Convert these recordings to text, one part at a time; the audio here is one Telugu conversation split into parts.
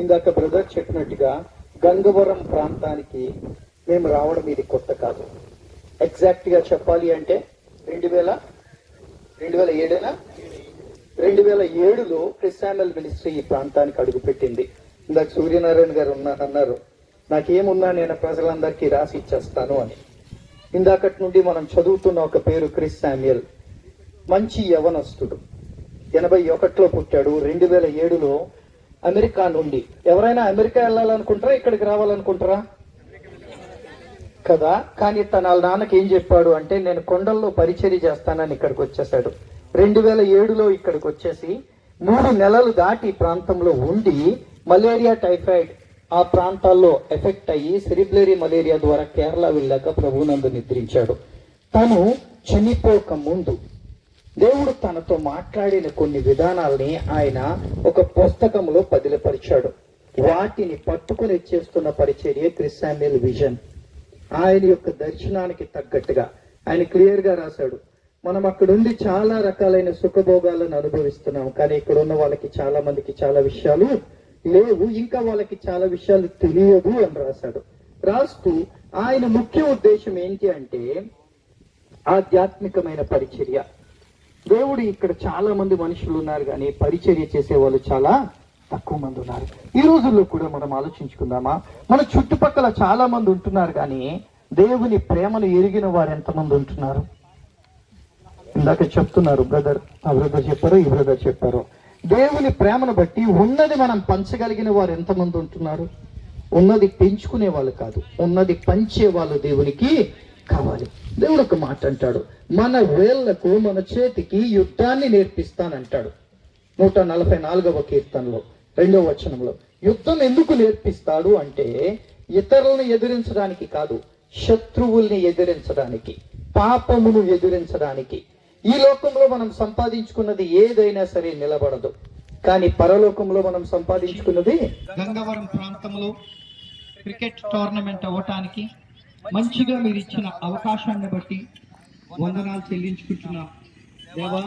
ఇందాక బ్రదర్ చెప్పినట్టుగా గంగవరం ప్రాంతానికి మేము రావడం ఇది కొత్త కాదు. ఎగ్జాక్ట్ గా చెప్పాలి అంటే 2007లో క్రిస్టానల్ మినిస్ట్రీ ఈ ప్రాంతానికి అడుగుపెట్టింది. ఇందాక సూర్యనారాయణ గారు అన్నారు, నాకేమున్నా నేను ప్రజలందరికీ రాసి ఇచ్చేస్తాను అని. ఇందాకటి నుండి మనం చదువుతున్న ఒక పేరు క్రిస్ శామ్యుయల్. మంచి యవనస్తుడు, 81లో పుట్టాడు. 2007లో అమెరికా నుండి, ఎవరైనా అమెరికా వెళ్ళాలనుకుంటారా ఇక్కడికి రావాలనుకుంటారా కదా, కానీ తన నాన్నకి ఏం చెప్పాడు అంటే నేను కొండల్లో పరిచర్య చేస్తానని ఇక్కడికి వచ్చేసాడు. 2007లో ఇక్కడికి వచ్చేసి 3 నెలలు దాటి ప్రాంతంలో ఉండి మలేరియా, టైఫాయిడ్ ఆ ప్రాంతాల్లో ఎఫెక్ట్ అయ్యి సెరిబ్రరీ మలేరియా ద్వారా కేరళ వెళ్ళాక ప్రభువునందు నిద్రించాడు. తను చనిపోక ముందు దేవుడు తనతో మాట్లాడిన కొన్ని విధానాల్ని ఆయన ఒక పుస్తకంలో పదిలపరిచాడు. వాటిని పట్టుకుని చేస్తున్న పరిచర్య క్రిస్ శామ్యుయల్ విజన్. ఆయన యొక్క దర్శనానికి తగ్గట్టుగా ఆయన క్లియర్ గా రాశాడు. మనం అక్కడుండి చాలా రకాలైన సుఖభోగాలను అనుభవిస్తున్నాం, కానీ ఇక్కడ ఉన్న వాళ్ళకి చాలా మందికి చాలా విషయాలు లేవు, ఇంకా వాళ్ళకి చాలా విషయాలు తెలియదు అని రాశాడు. రాస్తూ ఆయన ముఖ్య ఉద్దేశం ఏంటి అంటే ఆధ్యాత్మికమైన పరిచర్య. దేవుడు ఇక్కడ చాలా మంది మనుషులు ఉన్నారు, కానీ పరిచర్య చేసే వాళ్ళు చాలా తక్కువ మంది ఉన్నారు. ఈ రోజుల్లో కూడా మనం ఆలోచించుకుందామా, మన చుట్టుపక్కల చాలా మంది ఉంటున్నారు, కానీ దేవుని ప్రేమను ఎరిగిన వారు ఎంతమంది ఉంటున్నారు? ఇందాక చెప్తున్నారు బ్రదర్, ఆ బ్రదర్ చెప్పారు, ఈ బ్రదర్ చెప్పారు. దేవుని ప్రేమను బట్టి ఉన్నది మనం పంచగలిగిన వారు ఎంతమంది ఉంటున్నారు? ఉన్నది పెంచుకునే వాళ్ళు కాదు, ఉన్నది పంచే వాళ్ళు దేవునికి కావాలి. దేవుడు ఒక మాట అంటాడు, మన వేళ్లకు మన చేతికి యుద్ధాన్ని నేర్పిస్తానంటాడు. 144వ కీర్తనలో 2వ వచనంలో. యుద్ధం ఎందుకు నేర్పిస్తాడు అంటే ఇతరులను ఎదిరించడానికి కాదు, శత్రువుల్ని ఎదిరించడానికి, పాపమును ఎదిరించడానికి. ఈ లోకంలో మనం సంపాదించుకున్నది ఏదైనా సరే నిలబడదు, కానీ పరలోకంలో మనం సంపాదించుకున్నది గంగవరం ప్రాంతంలో క్రికెట్ టోర్నమెంట్ అవ్వటానికి మంచిగా మీరు ఇచ్చిన అవకాశాన్ని బట్టి వందనాలు చెల్లించుకుంటున్నాం. దేవా,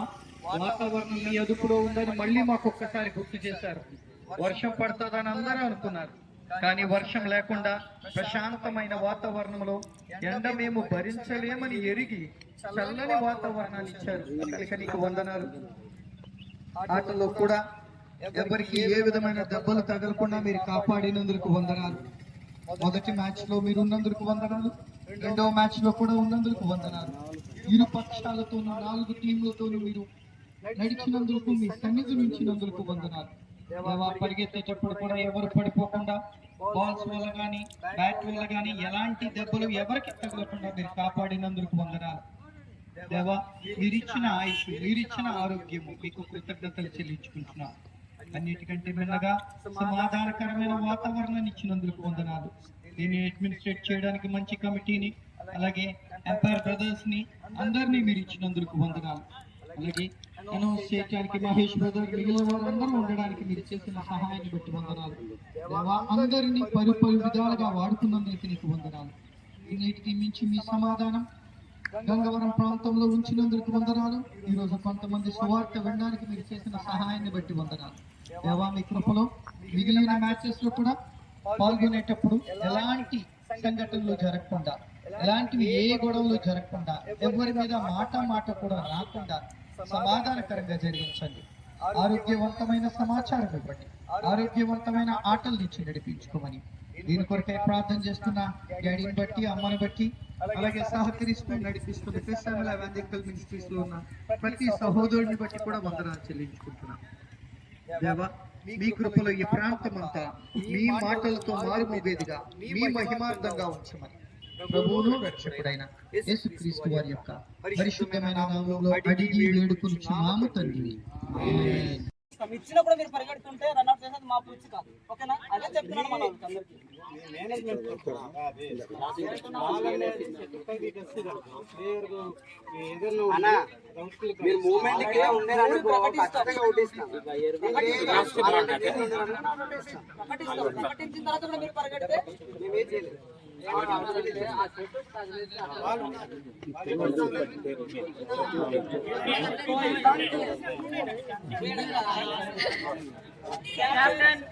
వాతావరణం మీ అదుపులో ఉందని మళ్ళీ మాకు ఒక్కసారి గుర్తు చేశారు. వర్షం పడుతుందని అందరూ అనుకున్నారు, కానీ వర్షం లేకుండా ప్రశాంతమైన వాతావరణంలో ఎండ మేము భరించలేమని ఎరిగి చల్లని వాతావరణాన్ని ఇచ్చారు. అందుకే నీకు వందనాలు. ఆటల్లో కూడా ఎవరికి ఏ విధమైన దెబ్బలు తగలకుండా మీరు కాపాడినందుకు వందనాలు. మొదటి మ్యాచ్ లో మీరు ఉన్నందుకు వందనాలు, 2వ మ్యాచ్ లో కూడా ఉన్నందుకు వందనాలు. ఇరు పక్షాలతోనూ 4 టీంలతోనూ మీరు నడిచినందుకు, మీ సన్నిధి నుంచినందుకు వందనాలు. పరిగెత్తేటప్పుడు కూడా ఎవరు పడిపోకుండా బాల్స్ వల్ల కానీ బ్యాట్ వల్ల కానీ ఎలాంటి దెబ్బలు ఎవరికి తగలకుండా మీరు కాపాడినందుకు వందనాలు. దేవా, మీరిచ్చిన ఆయుష్, మీరిచ్చిన ఆరోగ్యము మీకు కృతజ్ఞతలు చెల్లించుకుంటున్నాం. అన్నిటికంటే భిన్నగా సమాధానకరమైన వాతావరణాన్ని ఇచ్చినందుకు వందనాలు. దీన్ని అడ్మినిస్ట్రేట్ చేయడానికి మంచి కమిటీని, అలాగే ఎంపైర్ బ్రదర్స్ ని అందరినీ మీరు ఇచ్చినందుకు వందనాలు. అలాగే అనౌన్స్ చేయడానికి మహేష్ బ్రదర్, మిగిలిన వాళ్ళందరూ ఉండడానికి మీరు చేసిన సహాయాన్ని బట్టి వందనాలు. దేవా, అందరినీ పలు విధాలుగా వాడుతున్నందుకు నీకు వందనాలు. ఇన్నిటికి మించి మీ సమాధానం గంగవరం ప్రాంతంలో ఉంచినందుకు వందనాలు. ఈరోజు కొంతమంది సువార్త వినడానికి మీరు చేసిన సహాయాన్ని బట్టి వందనాలు. దేవా, మీ కృపలో మిగిలిన మ్యాచెస్ లో కూడా పాల్గొనేటప్పుడు ఎలాంటి సంఘటనలు జరగకుండా, ఎలాంటివి ఏ గొడవలు జరగకుండా, ఎవరి మీద మాట కూడా రాకుండా సమాధానకరంగా జరిగించండి. ఆరోగ్యవంతమైన సమాచారం ఇవ్వండి, ఆరోగ్యవంతమైన ఆటలు ఇచ్చి నడిపించుకోమని దీని కొరకే ప్రార్థన చేస్తున్న డాడీని బట్టి, అమ్మని బట్టి, అలాగే సహకరిస్తూ నడిపిస్తున్న క్రిస్ శామ్యుయల్ ఎవాంజలికల్ మినిస్ట్రీస్ లో ఉన్న ప్రతి సహోదరుడిని బట్టి కూడా వందనాలు చెల్లించుకుంటున్నాం. దేవా, మీ కృపలో ఈ ప్రాంతం అంతా మీ మాటలతో మారుమోగేదిగా, మీ మహిమార్థంగా ఉంచమని ప్రభువును రక్షకుడైన యేసుక్రీస్తు వారి యొక్క పరిశుద్ధమైన నామములో అడిగి వేడుకొనుచున్నాము తండ్రి. ఇచ్చినప్పుడు మీరు పరిగెడుతుంటే రన్అట్ చేసేది మా పూర్తి కాదు. ఓకేనా? అదే చెప్తున్నాను మన అందరికీ. మీరు మూమెంట్ కి ఉండేదానికి ఖచ్చితంగా ఓటిస్తాం. ప్రకటించిన తర్వాత కూడా మీరు పరిగెడితే మేమేం చేయలేదు. కెప్టెన్